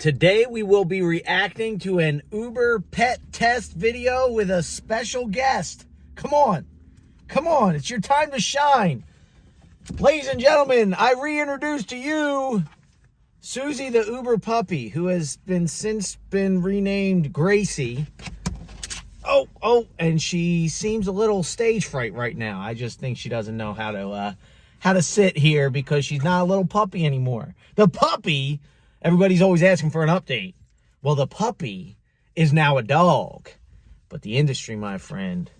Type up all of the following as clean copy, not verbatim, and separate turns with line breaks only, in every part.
Today we will be reacting to an Uber pet test video with a special guest. Come on, it's your time to shine. Ladies and gentlemen, I reintroduce to you Susie the Uber puppy, who has since been renamed Gracie. Oh, and she seems a little stage fright right now. I just think she doesn't know how to sit here because she's not a little puppy anymore. The puppy, everybody's always asking for an update. Well, the puppy is now a dog. But the industry, my friend,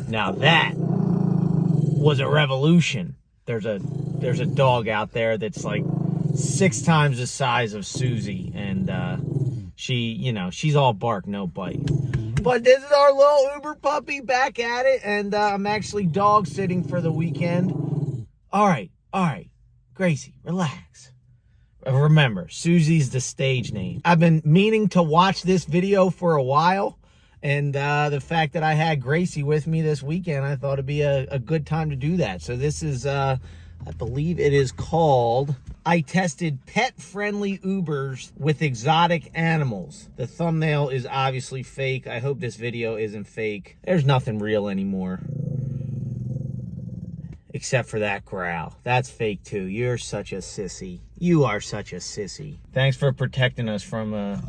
now that was a revolution. There's a dog out there that's like 6 times the size of Susie, and she's all bark, no bite. But this is our little Uber puppy back at it, and I'm actually dog sitting for the weekend. All right, Gracie, relax. Remember, Susie's the stage name. I've been meaning to watch this video for a while, and the fact that I had Gracie with me this weekend, I thought it'd be a good time to do that. So this is, I believe it is called, I tested pet-friendly Ubers with exotic animals. The thumbnail is obviously fake. I hope this video isn't fake. There's nothing real anymore. Except for that growl. That's fake too. You're such a sissy. You are such a sissy. Thanks for protecting us from a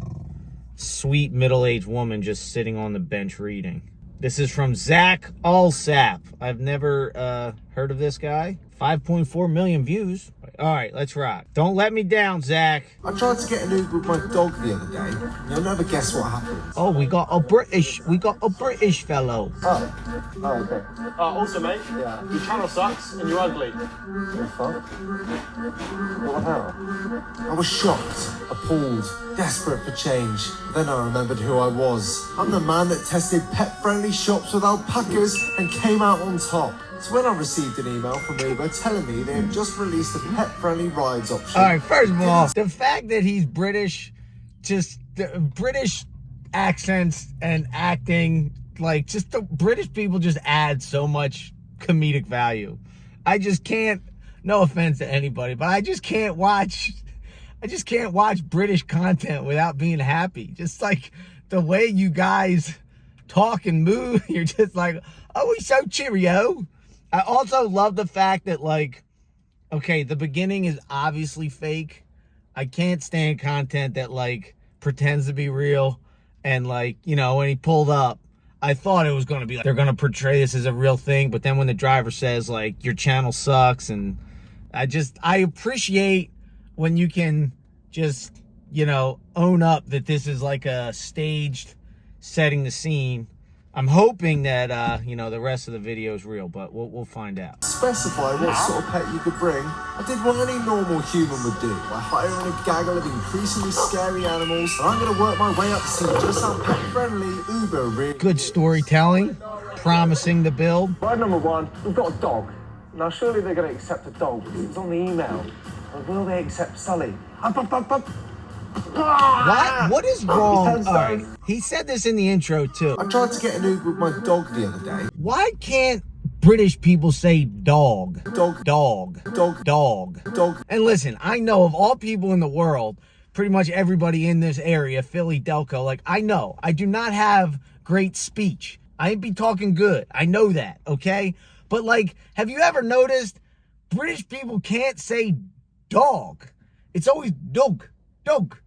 sweet middle-aged woman just sitting on the bench reading. This is from Zach Allsap. I've never heard of this guy. 5.4 million views. All right, let's rock. Don't let me down, Zach.
I tried to get an Uber with my dog the other day. You'll never guess what happened.
Oh, we got a British fellow.
Oh, okay.
Also, mate,
Yeah.
your channel sucks and you're ugly.
What the fuck? What the hell? I was shocked, appalled, desperate for change. Then I remembered who I was. I'm the man that tested pet-friendly shops with alpacas and came out on top. So when I received an email from Uber telling me they had just released a pet-friendly rides option.
All right, first of all, the fact that he's British, just the British accents and acting, like just the British people just add so much comedic value. I just can't, no offense to anybody, but I just can't watch British content without being happy. Just like the way you guys talk and move, you're just like, oh, he's so cheerio. I also love the fact that, like, okay, the beginning is obviously fake. I can't stand content that, like, pretends to be real. And, like, you know, when he pulled up, I thought it was going to be like, they're going to portray this as a real thing. But then when the driver says, like, your channel sucks, and I appreciate when you can just, you know, own up that this is like a staged setting the scene. I'm hoping that, you know, the rest of the video is real, but we'll find out.
Specify what sort of pet you could bring. I did what any normal human would do by hiring a gaggle of increasingly scary animals. And I'm going to work my way up to see just how pet-friendly Uber really
Good storytelling, promising the build.
Ride number 1, we've got a dog. Now, surely they're going to accept a dog because it's on the email. Or will they accept Sully?
What? What is wrong? All right. He said this in the intro, too.
I tried to get an Uber with my dog the other day.
Why can't British people say dog?
Dog.
Dog.
Dog.
Dog.
Dog.
And listen, I know of all people in the world, pretty much everybody in this area, Philly, Delco, like, I know, I do not have great speech. I ain't be talking good. I know that, okay? But, like, have you ever noticed British people can't say dog? It's always dog. Dog.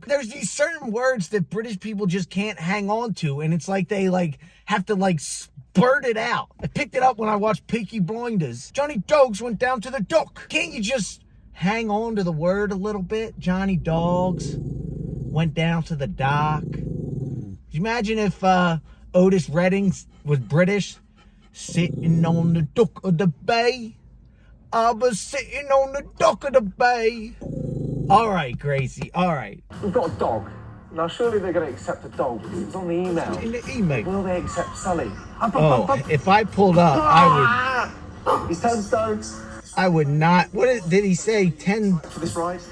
There's these certain words that British people just can't hang on to, and it's like they like have to like spurt it out. I picked it up when I watched Peaky Blinders. Johnny Dogs went down to the dock. Can't you just hang on to the word a little bit? Johnny Dogs went down to the dock. Could you imagine if Otis Redding was British? Sitting on the dock of the bay. I was sitting on the dock of the bay. All right, Gracie, all right.
We've got a dog. Now, surely they're going to accept a dog because it's on the email.
In the email.
Will they accept Sully?
Oh, if I pulled up, I would.
He's 10 stone.
I would not. Did he say? 10
For this ride?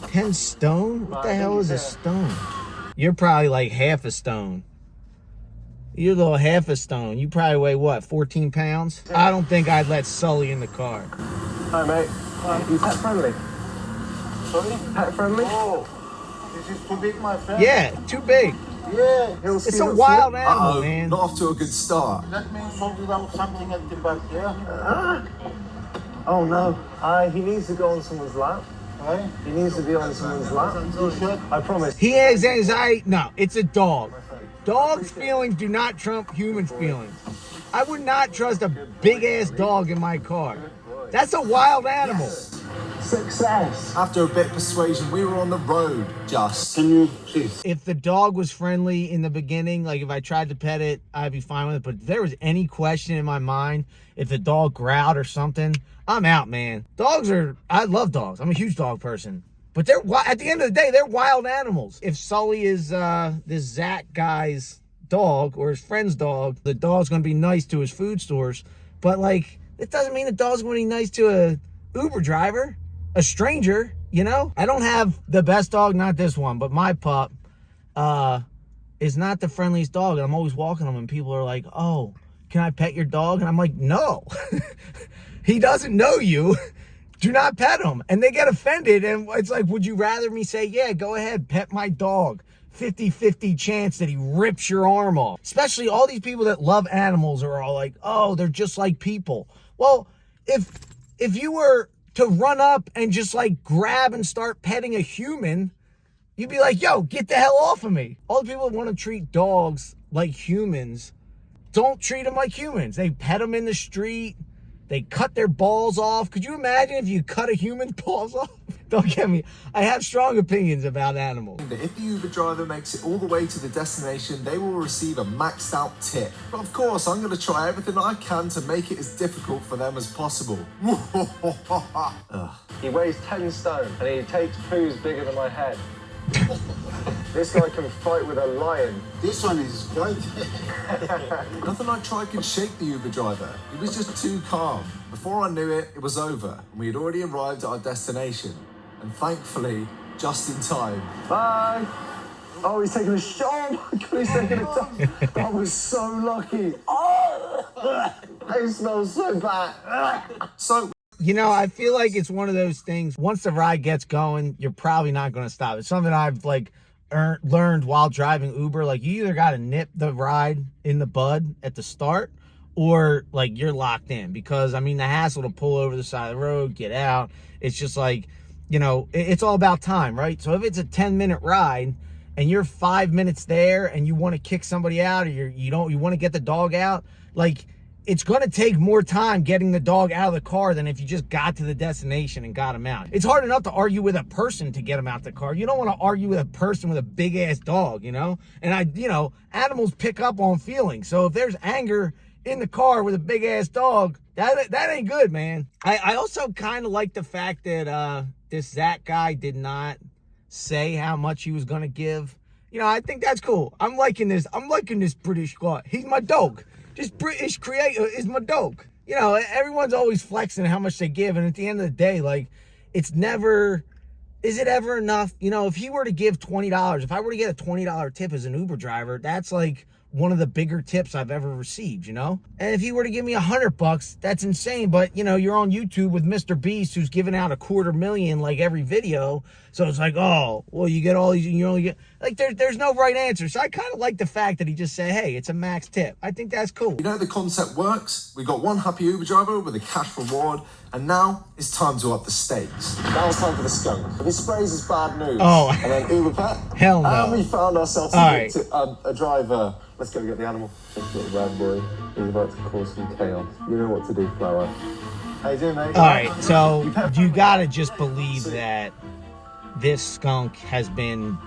10 stone? What the hell is a stone? You're probably like half a stone. You're a little half a stone. You probably weigh what, 14 pounds? I don't think I'd let Sully in the car.
Hi, mate. You pet friendly? Sorry? Pet friendly? Oh.
This is too big, my friend.
Yeah, too big.
Yeah.
It's a wild animal,
Uh-oh,
man.
not off to a good start.
Let me sort it out something at the back, yeah?
Oh no, he needs to go on someone's lap.
Right?
He needs to be on someone's lap.
You should.
I promise.
He has anxiety. No, it's a dog. Dogs' feelings do not trump humans' feelings. I would not trust a big-ass dog in my car. That's a wild animal.
Success.
After a bit of persuasion, we were on the road, just.
Can you please?
If the dog was friendly in the beginning, like if I tried to pet it, I'd be fine with it. But if there was any question in my mind, if the dog growled or something, I'm out, man. I love dogs. I'm a huge dog person. But at the end of the day, they're wild animals. If Sully is this Zach guy's dog or his friend's dog, the dog's going to be nice to his food stores. But, like, it doesn't mean the dog's going to be nice to a Uber driver, a stranger, you know? I don't have the best dog, not this one, but my pup is not the friendliest dog. And I'm always walking him, and people are like, oh, can I pet your dog? And I'm like, no. He doesn't know you. Do not pet him. And they get offended. And it's like, would you rather me say, yeah, go ahead, pet my dog? 50-50 chance that he rips your arm off. Especially all these people that love animals are all like, oh, they're just like people. Well, if you were to run up and just like grab and start petting a human, you'd be like, yo, get the hell off of me. All the people that want to treat dogs like humans, don't treat them like humans. They pet them in the street. They cut their balls off. Could you imagine if you cut a human's balls off? Don't get me. I have strong opinions about animals.
If the Uber driver makes it all the way to the destination, they will receive a maxed out tip. But of course, I'm going to try everything I can to make it as difficult for them as possible.
He weighs 10 stone and he takes poos bigger than my head. This guy can fight with a lion.
This one is quite.
Nothing I tried could shake the Uber driver. He was just too calm. Before I knew it, it was over, and we had already arrived at our destination. And thankfully, just in time.
Bye. Oh, he's taking a shot. Oh my God, he's taking a shot. I was so lucky. Oh, it smells so bad.
So,
You know, I feel like it's one of those things, once the ride gets going, you're probably not going to stop. It's something I've, like, learned while driving Uber. Like, you either got to nip the ride in the bud at the start, or, like, you're locked in. Because, I mean, the hassle to pull over the side of the road, get out, it's just like, you know, it's all about time, right? So if it's a 10-minute ride, and you're 5 minutes there, and you want to kick somebody out, or you want to get the dog out, like, it's going to take more time getting the dog out of the car than if you just got to the destination and got him out. It's hard enough to argue with a person to get him out the car. You don't want to argue with a person with a big-ass dog, you know? And, animals pick up on feelings. So if there's anger in the car with a big-ass dog, that ain't good, man. I also kind of like the fact that this Zach guy did not say how much he was going to give. You know, I think that's cool. I'm liking this British guy. He's my dog. This British creator is my dog. You know, everyone's always flexing how much they give, and at the end of the day, like, it's never, is it ever enough? You know, if he were to give $20, if I were to get a $20 tip as an Uber driver, that's like one of the bigger tips I've ever received, you know? And if he were to give me $100, that's insane. But, you know, you're on YouTube with Mr. Beast, who's giving out $250,000 like every video. So it's like, oh, well, you get all these, and you only get, like, there's no right answer. So I kind of like the fact that he just said, hey, it's a max tip. I think that's cool.
you know the concept works. We got one happy Uber driver with a cash reward, and now it's time to up the stakes.
Now it's time for the skunk. If he sprays his bad news,
Oh.
and then Uber pet,
Hell no.
and we found ourselves
All right.
a driver. Let's go get the animal. Just got the bad boy. He's about to cause some chaos. You know what to do, Flower. How you doing, mate?
All right, so you gotta just believe that this skunk has been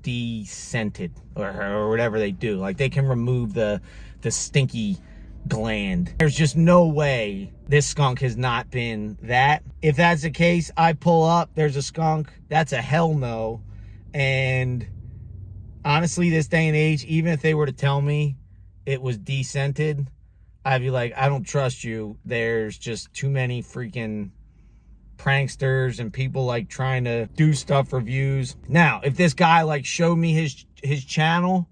de-scented or whatever they do. Like, they can remove the stinky gland. There's just no way this skunk has not been that. If that's the case, I pull up, there's a skunk. That's a hell no. And honestly, this day and age, even if they were to tell me it was de-scented, I'd be like, I don't trust you. There's just too many freaking pranksters and people like trying to do stuff for views. Now, if this guy like showed me his channel,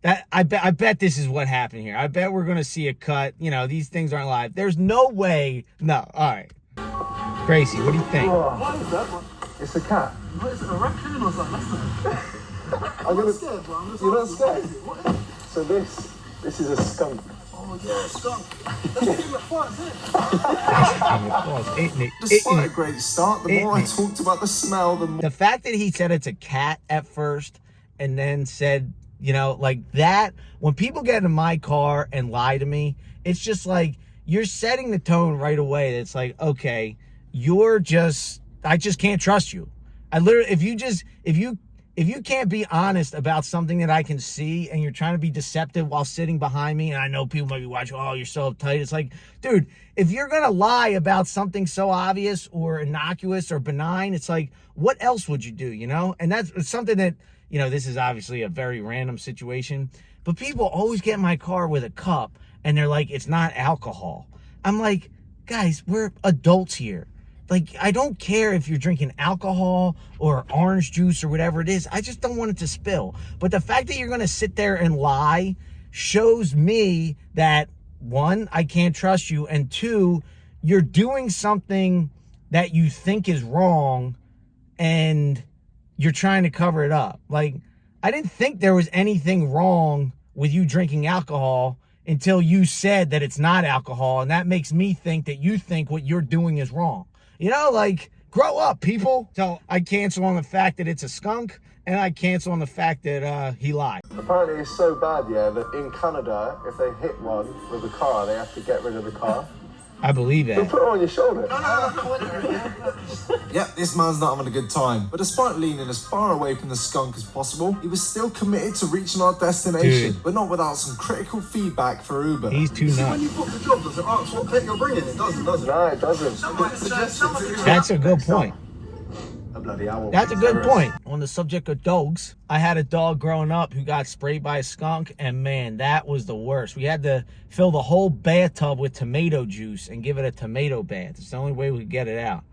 that I bet this is what happened here. I bet we're gonna see a cut. You know, these things aren't live. There's no way. No. All right, Gracie, what do you think?
Oh, It's a cat.
What is it, a raccoon or something?
I'm gonna.
Scared, bro.
You're not scared. So this is a skunk.
Oh yeah, skunk. That's the thing that fights, isn't it?
Despite a great start, the more I talked about the smell, the more...
The fact that he said it's a cat at first and then said, you know, like that, when people get in my car and lie to me, it's just like, you're setting the tone right away. It's like, okay, I just can't trust you. I literally, if you can't be honest about something that I can see and you're trying to be deceptive while sitting behind me, and I know people might be watching, oh, you're so uptight. It's like, dude, if you're going to lie about something so obvious or innocuous or benign, it's like, what else would you do, you know? And that's something that, you know, this is obviously a very random situation, but people always get in my car with a cup and they're like, it's not alcohol. I'm like, guys, we're adults here. Like, I don't care if you're drinking alcohol or orange juice or whatever it is. I just don't want it to spill. But the fact that you're going to sit there and lie shows me that, one, I can't trust you, and two, you're doing something that you think is wrong and you're trying to cover it up. Like, I didn't think there was anything wrong with you drinking alcohol until you said that it's not alcohol, and that makes me think that you think what you're doing is wrong. You know, like, grow up, people. So I cancel on the fact that it's a skunk, and I cancel on the fact that he lied.
Apparently it's so bad, yeah, that in Canada, if they hit one with a car, they have to get rid of the car.
I believe
They'll
that.
put it on your shoulder.
Yep, this man's not having a good time. But despite leaning as far away from the skunk as possible, he was still committed to reaching our destination,
Dude.
but not without some critical feedback for Uber.
He's too
See, when
nuts.
you book the job, does it ask what pet you're bringing? It doesn't, does it?
No, it doesn't.
That's a good point.
A bloody owl.
That's a good point. On the subject of dogs, I had a dog growing up who got sprayed by a skunk, and man, that was the worst. We had to fill the whole bathtub with tomato juice and give it a tomato bath. It's the only way we could get it out.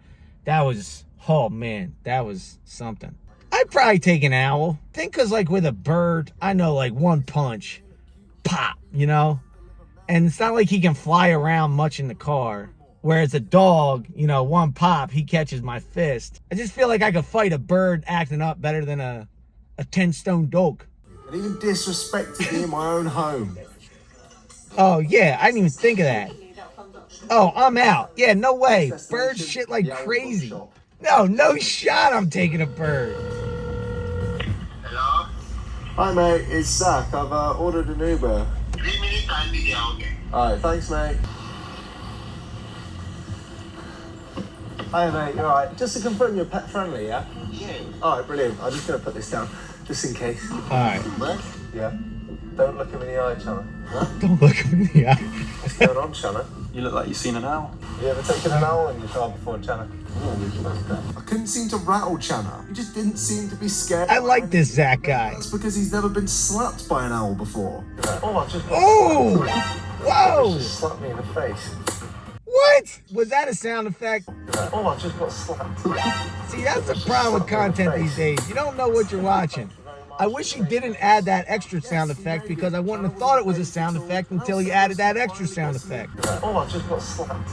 That was, oh man, that was something. I'd probably take an owl. I think because like with a bird, I know like one punch, pop, you know? And it's not like he can fly around much in the car. Whereas a dog, you know, one pop, he catches my fist. I just feel like I could fight a bird acting up better than a 10-stone dog.
And even disrespected me in my own home.
Oh, yeah, I didn't even think of that. Oh, I'm out. Yeah, no way. Birds shit like crazy. No shot I'm taking a bird.
Hello?
Hi mate, it's Zach. I've ordered an Uber.
3 minutes, I'll be there, okay?
Alright, thanks mate. Hi mate, you alright? Just to confirm you're pet friendly, yeah?
Yeah.
Alright, brilliant. I'm just going to put this down, just in case.
All right.
What?
Yeah? Don't look him in the eye, Chandler.
Don't look him in the eye.
What's going on, Chandler?
You look like you've seen an owl.
You ever taken an owl in your car before, Chandler?
I couldn't seem to rattle Channa. He just didn't seem to be scared.
I like this Zach guy.
That's because he's never been slapped by an owl before.
Oh, I just
Oh! Whoa!
just slapped me in the face.
What? Was that a sound effect?
Oh, I just got slapped.
See, that's the problem with content these days. You don't know what you're watching. I wish he didn't add that extra sound effect because I wouldn't have thought it was a sound effect until he added that extra sound effect.
Oh, I just got slapped.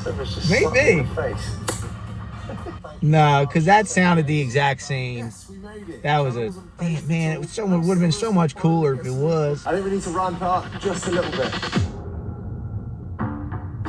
Someone's just
Maybe.
slapped me in the face.
No, because that sounded the exact same.
Yes, we made it.
That was a damn, man. It would have been so much cooler if it was.
I think we need to ramp it up just a little bit.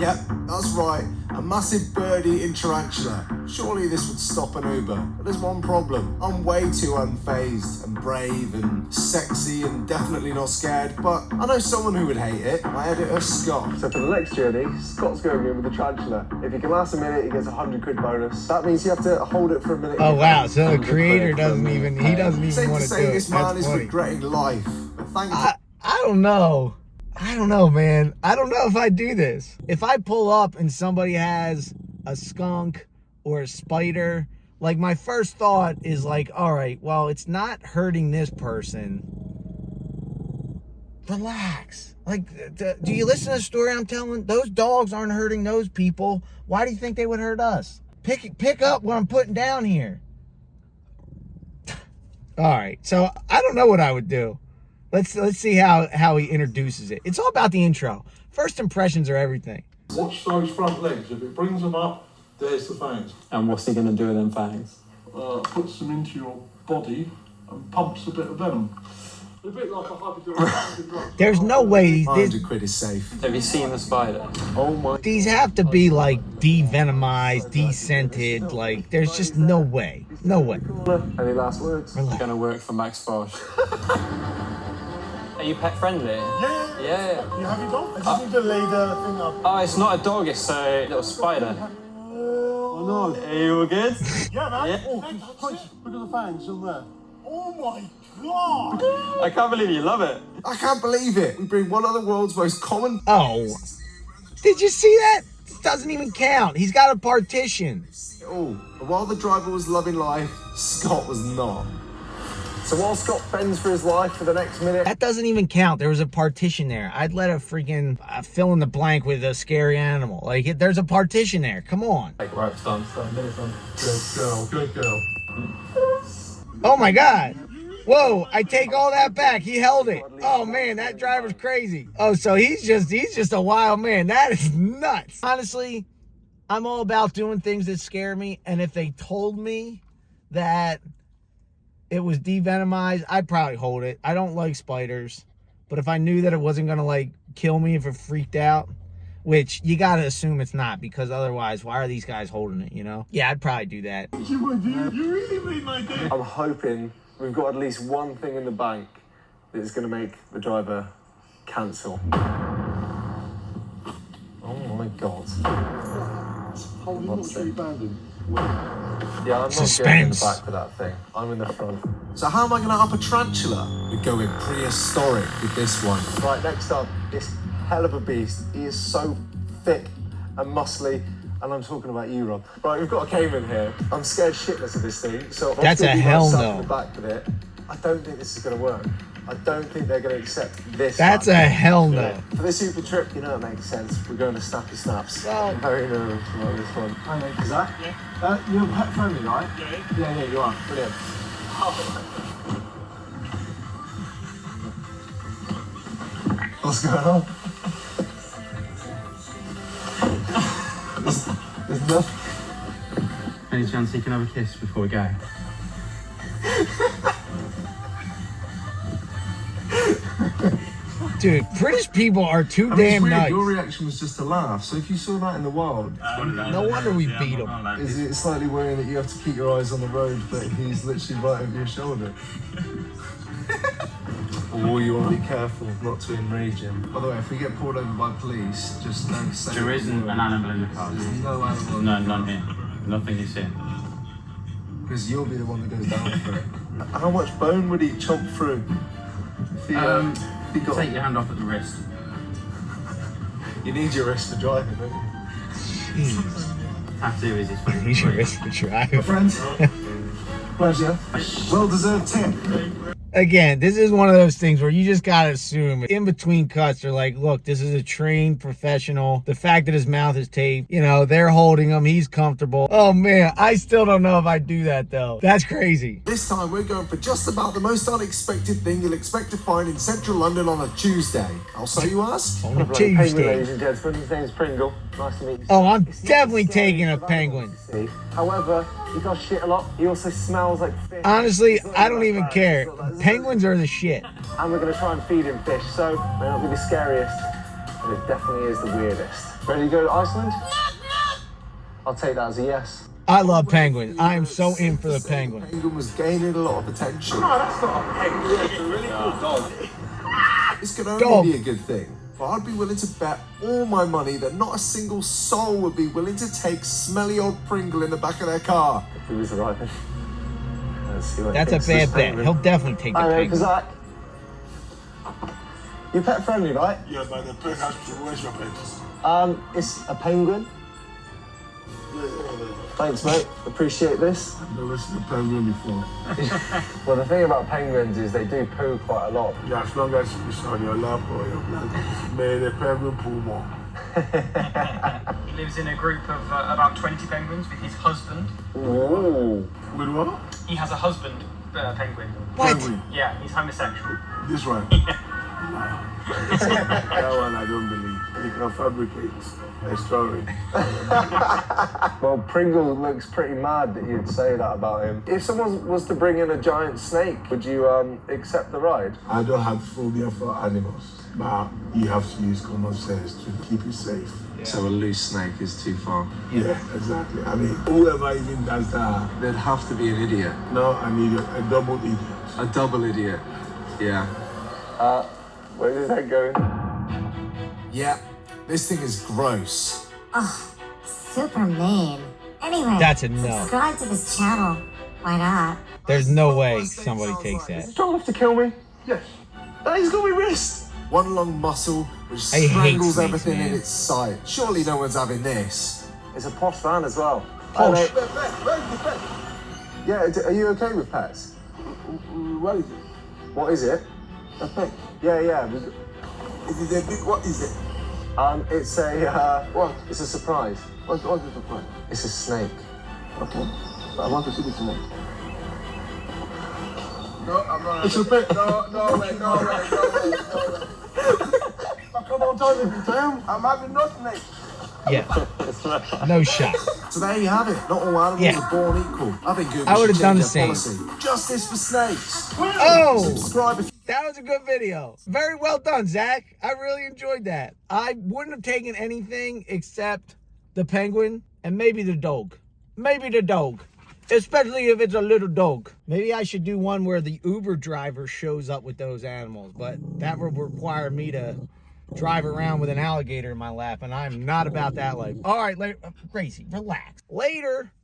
Yep, that's right. A massive birdie in Tarantula. Surely this would stop an Uber. But there's one problem. I'm way too unfazed and brave and sexy and definitely not scared. But I know someone who would hate it. My editor, Scott.
So for the next journey, Scott's going in with the tarantula. If you can last a minute, he gets £100 bonus. That means you have to hold it for a minute.
Oh wow! So the creator doesn't even
Safe
want
to
to
say
do it.
this man
That's
is
funny.
regretting life. But thanks.
I don't know. I don't know, man. I don't know if I do this. If I pull up and somebody has a skunk or a spider, like my first thought is like, all right, well, it's not hurting this person. Relax. Like, do you listen to the story I'm telling? Those dogs aren't hurting those people. Why do you think they would hurt us? Pick up what I'm putting down here. All right, so I don't know what I would do. Let's see how he introduces it. It's all about the intro. First impressions are everything.
Watch those front legs. If it brings them up,
There's the fangs.
And what's he going to do with them fangs?
Puts them into your body and pumps a bit of venom. A bit like a hypodermic drug.
There's no way
100 quid is safe.
Have you seen the spider?
Oh my.
these have to be like de-venomized, de-scented. Like, there's just no way. No way.
Any last words?
It's going to work for Max Bosch. Are you pet friendly?
Yeah.
You have your dog? I just need to lay the thing up.
Oh, it's not a dog, it's a little spider.
Oh no.
Are you all good?
Yeah, man.
Yeah.
Oh, punch. Look at the fangs on there. Oh my god!
I can't believe you love it.
I can't believe it. We bring one of the world's most common.
Oh, did you see that? This doesn't even count. He's got a partition.
Oh, but while the driver was loving life, Scott was not.
So while Scott fends for his life for the next minute,
That doesn't even count. There was a partition there. I'd let a freaking fill in the blank with a scary animal. Like, there's a partition there. Come on.
Right, done.
Good girl.
Oh my God. Whoa, I take all that back. He held it. Oh man, that driver's crazy. Oh, so he's just a wild man. That is nuts. Honestly, I'm all about doing things that scare me. And if they told me that it was de-venomized, I'd probably hold it. I don't like spiders. But if I knew that it wasn't going to like kill me if it freaked out, which you got to assume it's not, because otherwise, why are these guys holding it, you know? Yeah, I'd probably do that.
You really made my day.
I'm hoping we've got at least one thing in the bank that is going to make the driver cancel. Oh my god.
What's it?
Yeah, I'm not
Suspense.
going in the back with that thing. I'm in the front.
So how am I going to up a tarantula? We go in prehistoric with this one.
Right, next up, this hell of a beast. He is so thick and muscly. And I'm talking about you, Rob. Right, we've got a caiman here. I'm scared shitless of this thing. So I'm
That's a
still
hell
sat
no.
in the back with it. I don't think this is going to work. I don't think they're going to accept this.
That's a hell no.
For this super trip, you know it makes sense. We're going to Snappy Snaps.
Well-
I'm very nervous about this one.
Hi mate, is that? Yeah. You're pet friendly, right?
Yeah, you are. Brilliant. What's going on? There's nothing.
Any chance you can have a kiss before we go?
Dude, British people are too damn nice.
Your reaction was just to laugh. So if you saw that in the wild,
No wonder we beat him.
is it slightly worrying that you have to keep your eyes on the road, but he's literally right over your shoulder? Or you want to be careful not to enrage him. By the way, if we get pulled over by police, just don't say.
There isn't an animal in the car.
There's no animal.
No, none here. Nothing is here.
Because you'll be the one that goes down for it. How much bone would he chomp through? If he, if he got...
Take your hand off at the wrist.
You need your wrist for driving, don't you?
Jeez.
Tattoo is his favourite.
He's your
trait.
wrist for drive.
Friends, pleasure. Well-deserved tip.
Again, this is one of those things where you just gotta assume in between cuts, they're like, look, this is a trained professional. The fact that his mouth is taped, you know, they're holding him, he's comfortable. Oh man, I still don't know if I'd do that though. That's crazy.
This time we're going for just about the most unexpected thing you'll expect to find in central London on a Tuesday. Also, you ask?
On a
Penguin, ladies
Tuesday.
and gentlemen. His name's Pringle. Nice to meet you.
Oh, I'm
It's not
definitely
scary
taking a
for
penguin.
animals to see. However, he does shit a lot. He also smells like fish.
Honestly,
It's not
I don't
that
even
bad.
care.
It's not that-
Penguins are the shit.
And we're going to try and feed him fish, so it may not be the scariest, but it definitely is the weirdest. Ready to go to Iceland? I'll take that as a yes.
I love penguins. I am so in for the penguin.
Penguin was gaining a lot of attention.
No, that's not a penguin. It's a really cool dog.
This could only
Dog.
be a good thing. But I'd be willing to bet all my money that not a single soul would be willing to take smelly old Pringle in the back of their car.
If he was arriving. Let's see what
That's a
he thinks
bad
of this
bet.
penguin.
He'll definitely take the
Hi, mate,
penguin.
Kazak. You're pet friendly, right?
Yeah, but the pet has to. Where's your pet?
It's a penguin. Thanks, mate. Appreciate this.
I've never seen a penguin before.
Well, the thing about penguins is they do poo quite a lot.
Yeah, as long as it's on your lap or your back, may the penguin pull more.
He lives in a group of about 20 penguins with his husband.
Ooh.
With what?
He has a husband, penguin.
What?
Penguin.
Yeah, he's homosexual.
This one. That one I don't believe.
You can fabricate a story. Well, Pringle looks pretty mad that you'd say that about him. If someone was to bring in a giant snake, would you accept the ride?
I don't have phobia for animals, but you have to use common sense to keep it safe.
So a loose snake is too far.
Yeah, exactly. I mean, whoever even does that,
There'd have to be an idiot.
no, I need a double idiot.
A double idiot. Yeah.
Where is that going?
Yeah, this thing is gross.
Super mean. Anyway,
That's a no.
subscribe to this channel. Why not?
There's no way somebody takes that.
Strong enough to kill me?
Yes.
He's got my wrist.
One long muscle which
I hate
strangles
snakes,
everything
man.
in its sight. Surely no one's having this.
It's a posh van as well.
Posh.
Yeah, are you okay with pets?
What is it?
What is it?
A pet?
Yeah.
Is it a big, what is it?
It's a,
What?
it's a surprise.
What's the point?
It's a snake.
Okay. I want to see the snake. No, I'm not. It's a pet. No way. Come on, tell me, Sam. I'm having no snake.
Yeah. No shot.
So there you have it. Not all animals
Yeah.
are born equal. I think Google
I would've
should
done
change
the
their
same.
policy. Justice for snakes.
Oh!
Subscribe if
That was a good video. Very well done, Zach. I really enjoyed that. I wouldn't have taken anything except the penguin and maybe the dog. Maybe the dog. Especially if it's a little dog. Maybe I should do one where the Uber driver shows up with those animals, but that would require me to drive around with an alligator in my lap, and I'm not about that life. All right, Gracie, relax. Later.